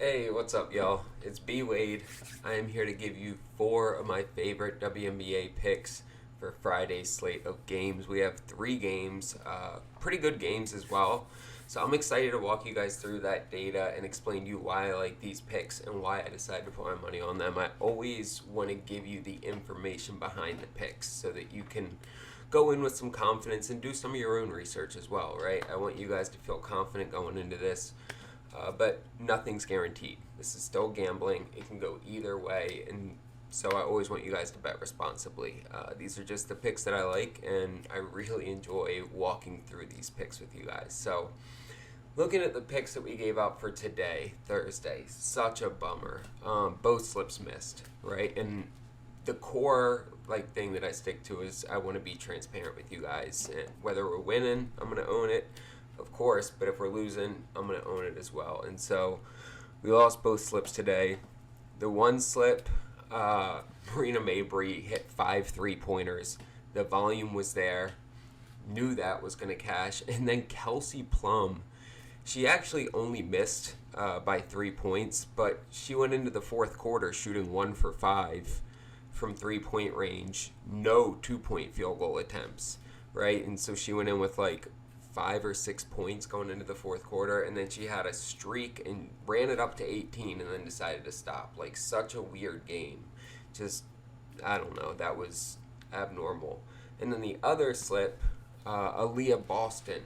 Hey, what's up, y'all? It's BWADE. I am here to give you 4 of my favorite WNBA picks for Friday's slate of games. We have 3 games, pretty good games as well. So I'm excited to walk you guys through that data and explain to you why I like these picks and why I decided to put my money on them. I always want to give you the information behind the picks so that you can go in with some confidence and do some of your own research as well, right? I want you guys to feel confident going into this. But nothing's guaranteed. This is still gambling. It can go either way, and so I always want you guys to bet responsibly. These are just the picks that I like, and I really enjoy walking through these picks with you guys. So, looking at the picks that we gave out for today, Thursday, such a bummer. Both slips missed, right? And the core thing that I stick to is I want to be transparent with you guys, and whether we're winning, I'm going to own it, of course, but if we're losing, I'm going to own it as well. And so we lost both slips today. The one slip, Marina Mabry hit 5 3-pointers. The volume was there. Knew that was going to cash. And then Kelsey Plum, she actually only missed by 3 points, but she went into the fourth quarter shooting 1 for 5 from 3-point range. No 2-point field goal attempts, right? And so she went in with 5 or 6 points going into the fourth quarter, and then she had a streak and ran it up to 18 and then decided to stop. Such a weird game. Just, I don't know, that was abnormal. And then the other slip, Aaliyah Boston,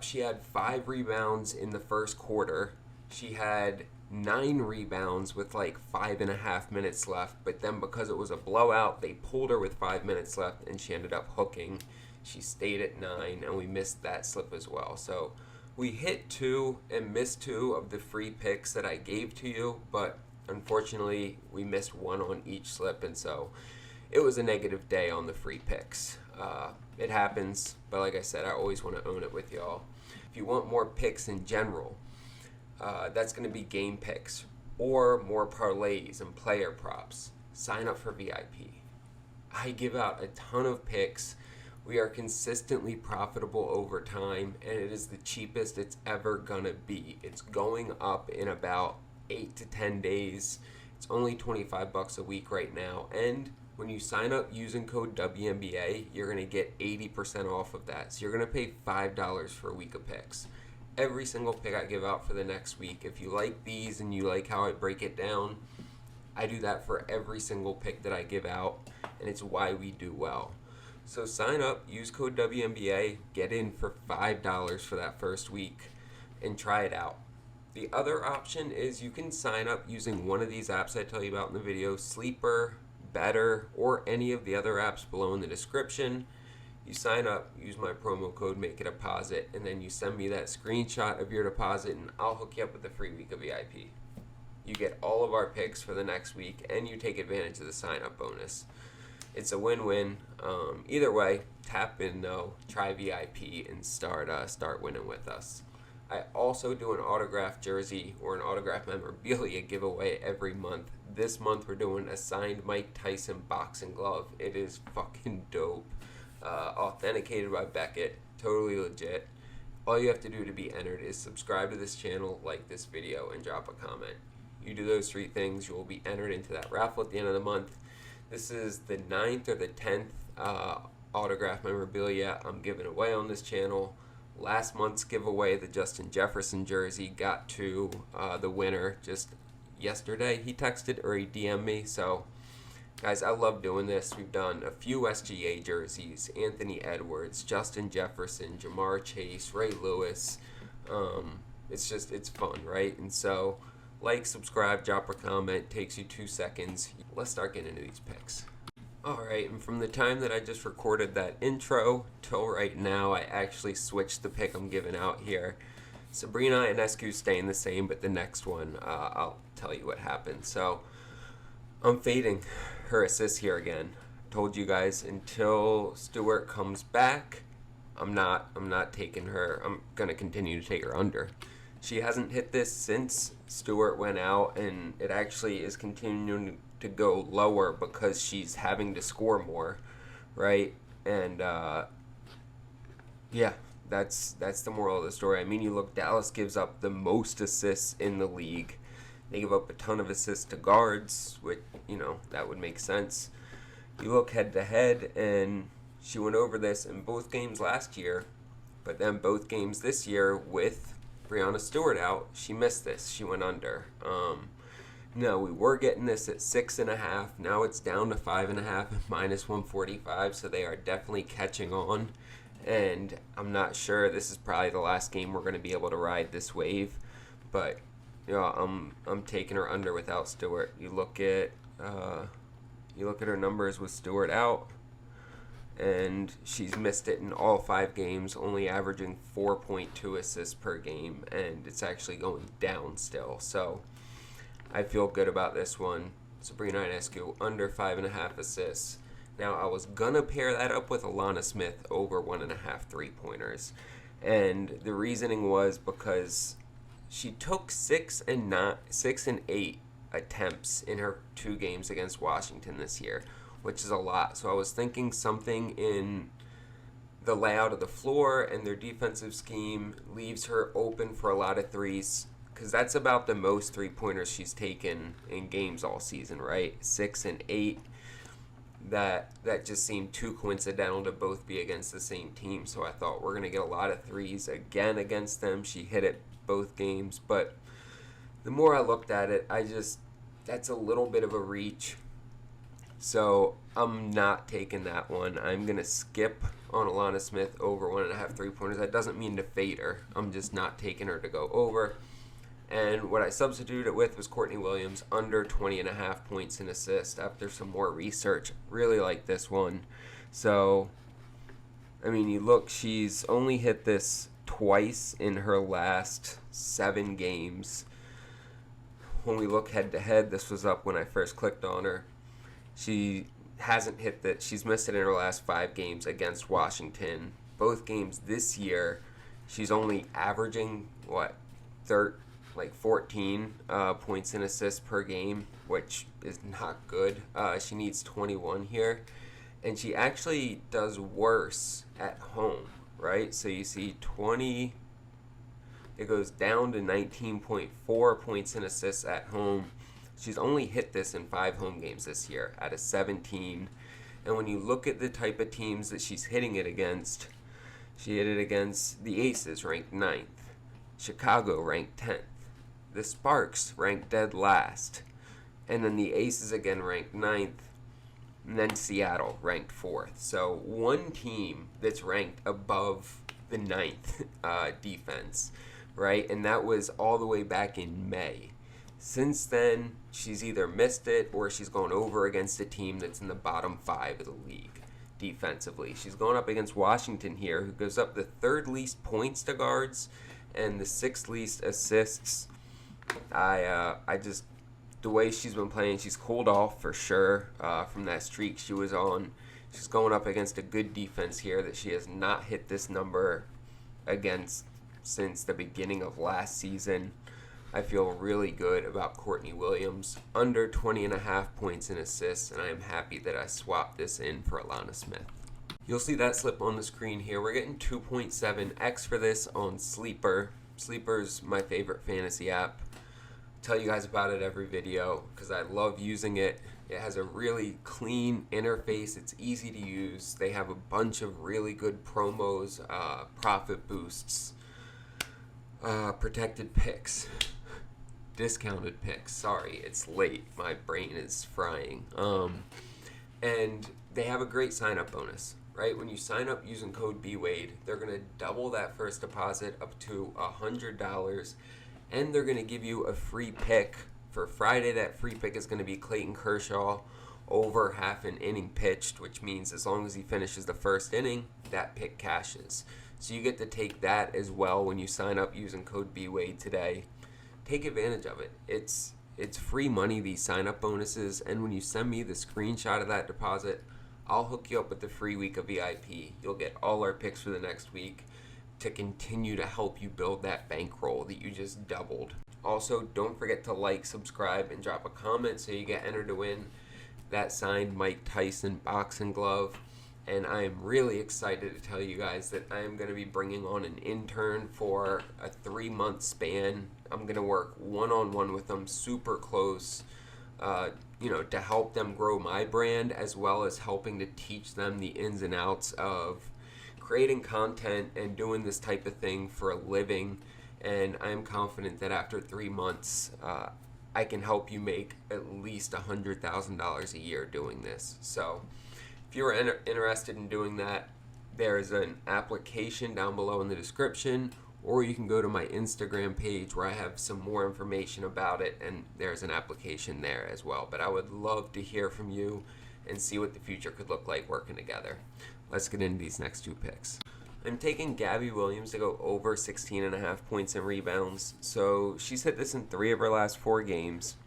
she had 5 rebounds in the first quarter. She had 9 rebounds with 5.5 minutes left, but then because it was a blowout, they pulled her with 5 minutes left, and she ended up hooking. She stayed at 9, and we missed that slip as well. So we hit 2 and missed 2 of the free picks that I gave to you, but unfortunately we missed 1 on each slip, and so it was a negative day on the free picks. It happens, but like I said, I always want to own it with y'all. If you want more picks in general, that's going to be game picks or more parlays and player props. Sign up for VIP. I give out a ton of picks. We are consistently profitable over time, and it is the cheapest it's ever gonna be. It's going up in about 8 to 10 days. It's only $25 a week right now, and when you sign up using code WNBA, you're gonna get 80% off of that. So you're gonna pay $5 for a week of picks. Every single pick I give out for the next week. If you like these and you like how I break it down, I do that for every single pick that I give out, and it's why we do well. So sign up, use code WNBA, get in for $5 for that first week, and try it out. The other option is you can sign up using one of these apps I tell you about in the video, Sleeper, Betr, or any of the other apps below in the description. You sign up, use my promo code, make a deposit, and then you send me that screenshot of your deposit, and I'll hook you up with a free week of VIP. You get all of our picks for the next week, and you take advantage of the sign-up bonus. It's a win-win. Either way, tap in though, try VIP, and start winning with us. I also do an autographed jersey or an autographed memorabilia giveaway every month. This month we're doing a signed Mike Tyson boxing glove. It is fucking dope. Authenticated by Beckett. Totally legit. All you have to do to be entered is subscribe to this channel, like this video, and drop a comment. You do those 3 things, you will be entered into that raffle at the end of the month. This is the 9th or the 10th autograph memorabilia I'm giving away on this channel. Last month's giveaway, the Justin Jefferson jersey, got to the winner just yesterday. He texted or he DM'd me. So, guys, I love doing this. We've done a few SGA jerseys, Anthony Edwards, Justin Jefferson, Jamar Chase, Ray Lewis. It's fun, right? And so, subscribe, drop a comment, takes you 2 seconds. Let's start getting into these picks. Alright, and from the time that I just recorded that intro till right now, I actually switched the pick I'm giving out here. Sabrina Ionescu staying the same, but the next one, I'll tell you what happened. So, I'm fading her assist here again. Told you guys, until Stewart comes back, I'm not taking her. I'm going to continue to take her under. She hasn't hit this since Stewart went out, and it actually is continuing to go lower because she's having to score more, right? And, yeah, that's the moral of the story. I mean, you look, Dallas gives up the most assists in the league. They give up a ton of assists to guards, which, that would make sense. You look head to head, and she went over this in both games last year, but then both games this year with Breanna Stewart out, she missed this. She went under. No, we were getting this at 6.5. Now it's down to 5.5, minus 145. So they are definitely catching on. And I'm not sure. This is probably the last game we're going to be able to ride this wave. But I'm taking her under without Stewart. You look at her numbers with Stewart out, and she's missed it in all 5 games, only averaging 4.2 assists per game, and it's actually going down still. So I feel good about this one. Sabrina Ionescu under 5.5 assists. Now, I was going to pair that up with Alana Smith over 1.5 3-pointers. And the reasoning was because she took 6 and 8 attempts in her 2 games against Washington this year, which is a lot. So I was thinking something in the layout of the floor and their defensive scheme leaves her open for a lot of threes, because that's about the most 3-pointers she's taken in games all season, right? 6 and 8. That just seemed too coincidental to both be against the same team. So I thought we're going to get a lot of threes again against them. She hit it both games. But the more I looked at it, that's a little bit of a reach. So I'm not taking that one. I'm going to skip on Alana Smith over 1.5 3-pointers. That doesn't mean to fade her. I'm just not taking her to go over. And what I substituted it with was Courtney Williams under 20.5 points and assists after some more research. Really like this one. So, I mean, you look, she's only hit this twice in her last 7 games. When we look head to head, this was up when I first clicked on her. She hasn't hit that. She's missed it in her last 5 games against Washington. Both games this year, she's only averaging, 14 points and assists per game, which is not good. She needs 21 here. And she actually does worse at home, right? So you see 20, it goes down to 19.4 points and assists at home. She's only hit this in 5 home games this year out of 17. And when you look at the type of teams that she's hitting it against, she hit it against the Aces, ranked 9th. Chicago, ranked 10th. The Sparks, ranked dead last. And then the Aces again, ranked 9th. And then Seattle, ranked 4th. So one team that's ranked above the 9th defense, right? And that was all the way back in May. Since then, she's either missed it or she's gone over against a team that's in the bottom 5 of the league defensively. She's going up against Washington here, who gives up the 3rd least points to guards and the 6th least assists. The way she's been playing, she's cooled off for sure from that streak she was on. She's going up against a good defense here that she has not hit this number against since the beginning of last season. I feel really good about Courtney Williams, under 20.5 points and assists, and I am happy that I swapped this in for Alana Smith. You'll see that slip on the screen here. We're getting 2.7x for this on Sleeper. Sleeper's my favorite fantasy app. Tell you guys about it every video because I love using it. It has a really clean interface. It's easy to use. They have a bunch of really good promos, profit boosts, protected picks, discounted picks. Sorry, it's late. My brain is frying. And they have a great sign-up bonus, right? When you sign up using code BWADE, they're going to double that first deposit up to $100. And they're going to give you a free pick for Friday. That free pick is going to be Clayton Kershaw over half an inning pitched, which means as long as he finishes the first inning, that pick cashes. So you get to take that as well when you sign up using code BWADE today. Take advantage of it. It's free money, these sign-up bonuses, and when you send me the screenshot of that deposit, I'll hook you up with the free week of VIP. You'll get all our picks for the next week to continue to help you build that bankroll that you just doubled. Also, don't forget to like, subscribe, and drop a comment so you get entered to win that signed Mike Tyson boxing glove. and I am really excited to tell you guys that I am going to be bringing on an intern for a 3-month span. I'm going to work one-on-one with them, super close, to help them grow my brand, as well as helping to teach them the ins and outs of creating content and doing this type of thing for a living. And I am confident that after 3 months, I can help you make at least $100,000 a year doing this. So if you're interested in doing that, there's an application down below in the description, or you can go to my Instagram page where I have some more information about it, and there's an application there as well. But I would love to hear from you and see what the future could look like working together. Let's get into these next 2 picks. I'm taking Gabby Williams to go over 16.5 points and rebounds. So she's hit this in 3 of her last 4 games.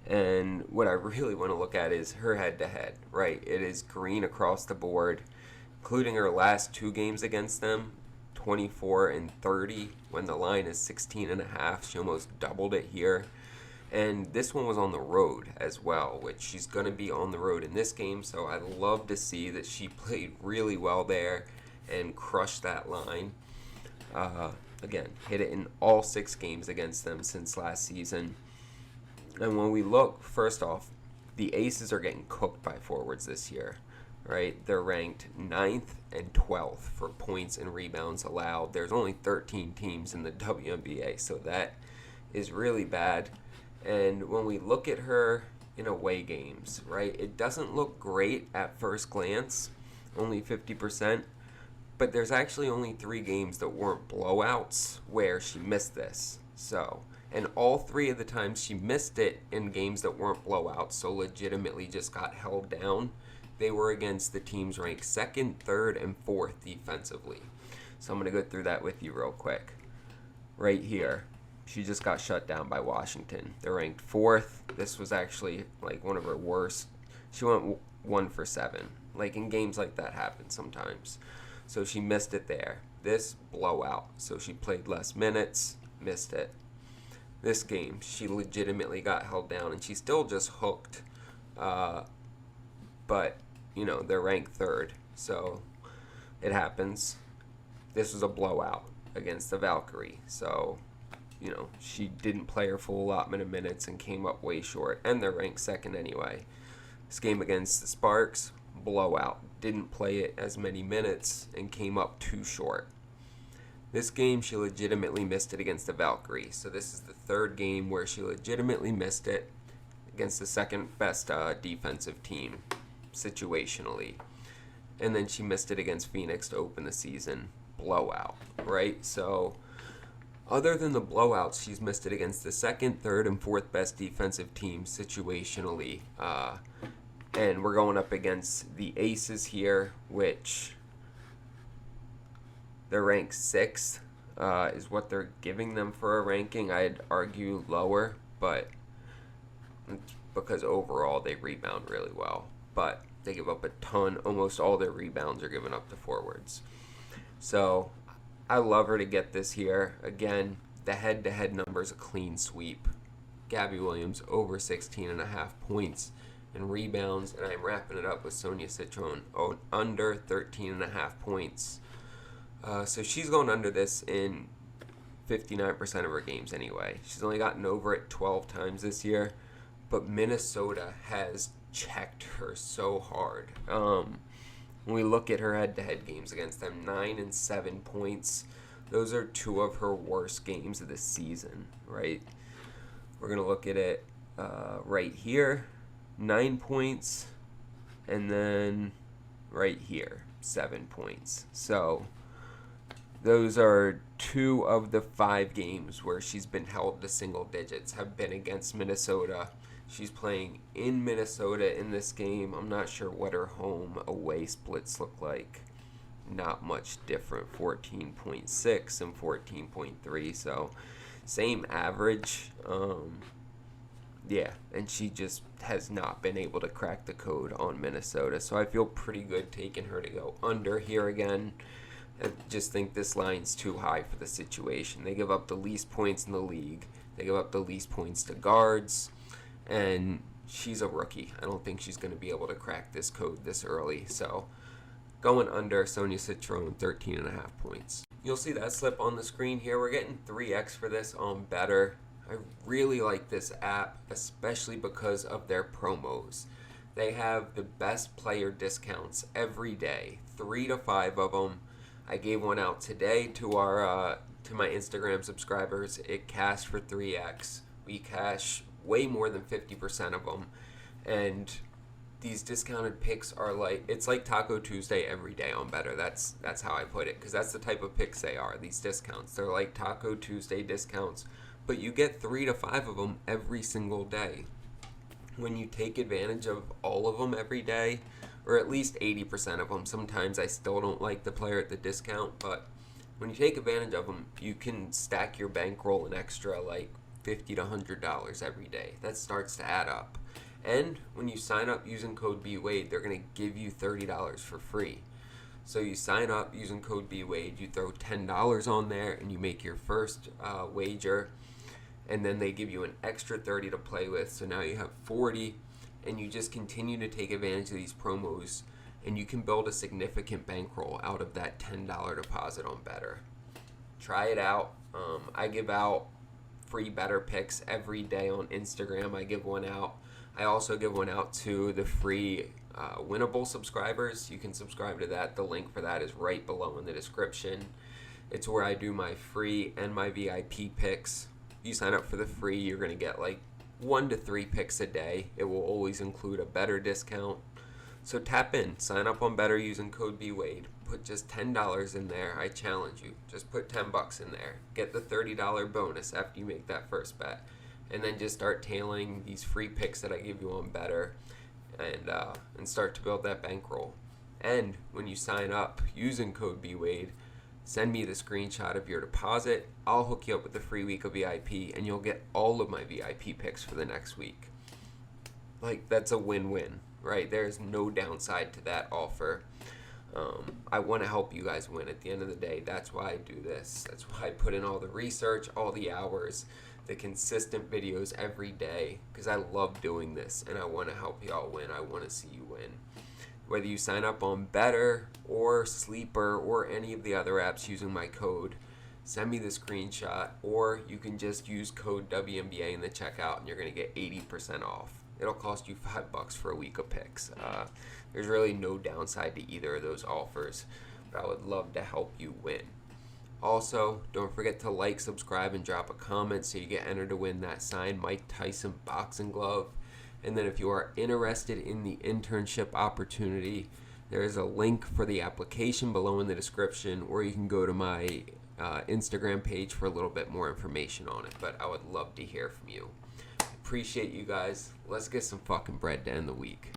And what I really want to look at is her head-to-head, right? It is green across the board, including her last 2 games against them, 24 and 30, when the line is 16.5. She almost doubled it here. And this one was on the road as well, which she's going to be on the road in this game. So I love to see that she played really well there and crushed that line. Again, hit it in all 6 games against them since last season. And when we look, first off, the Aces are getting cooked by forwards this year, right? They're ranked 9th and 12th for points and rebounds allowed. There's only 13 teams in the WNBA, so that is really bad. And when we look at her in away games, right, it doesn't look great at first glance, only 50%. But there's actually only 3 games that weren't blowouts where she missed this. So, and all 3 of the times she missed it in games that weren't blowouts, so legitimately just got held down, they were against the teams ranked 2nd, 3rd, and 4th defensively. So I'm going to go through that with you real quick. Right here, she just got shut down by Washington. They're ranked 4th. This was actually like one of her worst. She went 1 for 7. Like in games like that happen sometimes. So she missed it there. This blowout. So she played less minutes, missed it. This game, she legitimately got held down, and she still just hooked. But, they're ranked 3rd. So it happens. This was a blowout against the Valkyrie. So, she didn't play her full allotment of minutes and came up way short. And they're ranked 2nd anyway. This game against the Sparks, blowout. Didn't play it as many minutes and came up too short. This game, she legitimately missed it against the Valkyrie. So this is the 3rd game where she legitimately missed it against the 2nd best defensive team situationally. And then she missed it against Phoenix to open the season. Blowout, right? So other than the blowouts, she's missed it against the 2nd, 3rd, and 4th best defensive teams situationally. And we're going up against the Aces here, which they're ranked 6th, is what they're giving them for a ranking. I'd argue lower, but it's because overall they rebound really well. But they give up a ton. Almost all their rebounds are given up to forwards. So I love her to get this here. Again, the head-to-head number is a clean sweep. Gabby Williams over 16.5 points and rebounds, and I'm wrapping it up with Sonia Citron under 13.5 points. So she's going under this in 59% of her games anyway. She's only gotten over it 12 times this year, but Minnesota has checked her so hard. When we look at her head-to-head games against them, 9 and 7 points. Those are 2 of her worst games of the season, right? We're going to look at it right here. 9 points, and then right here, 7 points. So those are 2 of the 5 games where she's been held to single digits have been against Minnesota. She's playing in Minnesota in this game. I'm not sure what her home away splits look like. Not much different, 14.6 and 14.3, so same average. Yeah, and she just has not been able to crack the code on Minnesota. So I feel pretty good taking her to go under here again. I just think this line's too high for the situation. They give up the least points in the league. They give up the least points to guards. And she's a rookie. I don't think she's going to be able to crack this code this early. So going under Sonia Citron 13.5 points. You'll see that slip on the screen here. We're getting 3x for this on Betr. I really like this app, especially because of their promos. They have the best player discounts every day, 3 to 5 of them. I gave one out today to our to my Instagram subscribers. It cashed for 3x. We cash way more than 50% of them, and these discounted picks are like, it's like Taco Tuesday every day on Betr. That's how I put it, because that's the type of picks they are. These discounts, they're like Taco Tuesday discounts, but you get 3 to 5 of them every single day. When you take advantage of all of them every day, or at least 80% of them, sometimes I still don't like the player at the discount, but when you take advantage of them, you can stack your bankroll an extra like $50 to $100 every day. That starts to add up. And when you sign up using code BWADE, they're going to give you $30 for free. So you sign up using code BWADE, you throw $10 on there, and you make your first wager, and then they give you an extra $30 to play with. So now you have $40, and you just continue to take advantage of these promos, and you can build a significant bankroll out of that $10 deposit on Betr. Try it out. I give out free Betr picks every day on Instagram. I give one out. I also give one out to the free Winnable subscribers. You can subscribe to that. The link for that is right below in the description. It's where I do my free and my VIP picks. You sign up for the free, you're going to get like 1 to 3 picks a day. It will always include a Betr discount. So tap in, sign up on Betr using code BWADE. Put just $10 in there. I challenge you. Just put $10 in there. Get the $30 bonus after you make that first bet. And then just start tailing these free picks that I give you on Betr, and start to build that bankroll. And when you sign up using code BWADE, send me the screenshot of your deposit. I'll hook you up with the free week of VIP, and you'll get all of my VIP picks for the next week. Like, that's a win-win, right? There's no downside to that offer. I want to help you guys win at the end of the day. That's why I do this. That's why I put in all the research, all the hours, the consistent videos every day, because I love doing this and I want to help y'all win. I want to see you win. Whether you sign up on Betr or Sleeper or any of the other apps using my code, send me the screenshot, or you can just use code WNBA in the checkout and you're going to get 80% off. It'll cost you $5 for a week of picks. There's really no downside to either of those offers, but I would love to help you win. Also, don't forget to like, subscribe, and drop a comment so you get entered to win that signed Mike Tyson boxing glove. And then if you are interested in the internship opportunity, there is a link for the application below in the description, or you can go to my Instagram page for a little bit more information on it. But I would love to hear from you. Appreciate you guys. Let's get some fucking bread to end the week.